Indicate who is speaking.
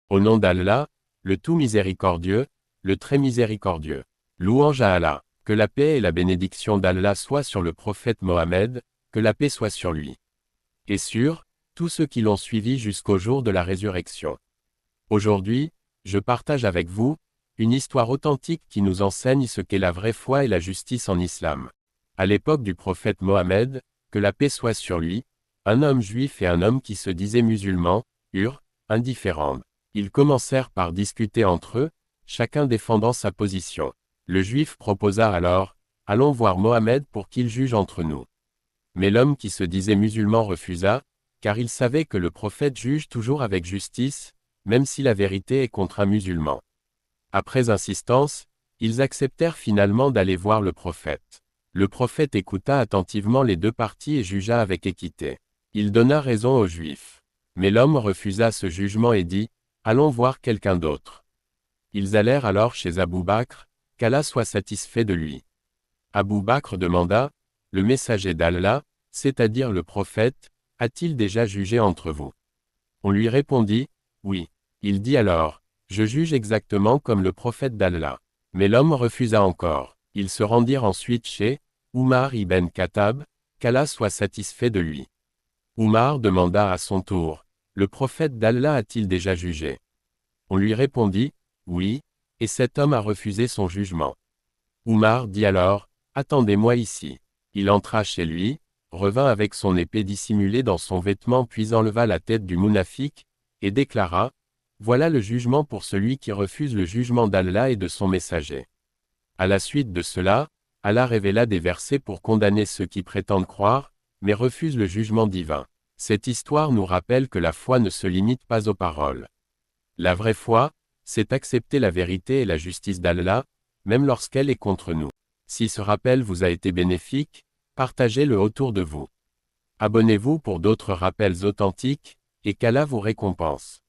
Speaker 1: Au nom d'Allah, le tout miséricordieux, le très miséricordieux. Louange à Allah. Que la paix et la bénédiction d'Allah soient sur le prophète Mohammed, que la paix soit sur lui. Et sur tous ceux qui l'ont suivi jusqu'au jour de la résurrection. Aujourd'hui, je partage avec vous une histoire authentique qui nous enseigne ce qu'est la vraie foi et la justice en islam. À l'époque du prophète Mohammed, que la paix soit sur lui, un homme juif et un homme qui se disait musulman, eurent, indifférents. Ils commencèrent par discuter entre eux, chacun défendant sa position. Le juif proposa alors, « Allons voir Mohammed pour qu'il juge entre nous. » Mais l'homme qui se disait musulman refusa, car il savait que le prophète juge toujours avec justice, même si la vérité est contre un musulman. Après insistance, ils acceptèrent finalement d'aller voir le prophète. Le prophète écouta attentivement les deux parties et jugea avec équité. Il donna raison aux juifs. Mais l'homme refusa ce jugement et dit, « Allons voir quelqu'un d'autre. » Ils allèrent alors chez Abou Bakr, qu'Allah soit satisfait de lui. Abou Bakr demanda, « Le messager d'Allah, c'est-à-dire le prophète, a-t-il déjà jugé entre vous ?» On lui répondit, « Oui. » Il dit alors, « Je juge exactement comme le prophète d'Allah. » Mais l'homme refusa encore. Ils se rendirent ensuite chez Oumar ibn Khattab, qu'Allah soit satisfait de lui. Oumar demanda à son tour, « Le prophète d'Allah a-t-il déjà jugé ?» On lui répondit, « Oui, et cet homme a refusé son jugement. » Oumar dit alors, « Attendez-moi ici. » Il entra chez lui, revint avec son épée dissimulée dans son vêtement puis enleva la tête du munafique, et déclara, « Voilà le jugement pour celui qui refuse le jugement d'Allah et de son messager. » À la suite de cela, Allah révéla des versets pour condamner ceux qui prétendent croire, mais refusent le jugement divin. Cette histoire nous rappelle que la foi ne se limite pas aux paroles. La vraie foi, c'est accepter la vérité et la justice d'Allah, même lorsqu'elle est contre nous. Si ce rappel vous a été bénéfique, partagez-le autour de vous. Abonnez-vous pour d'autres rappels authentiques, et qu'Allah vous récompense.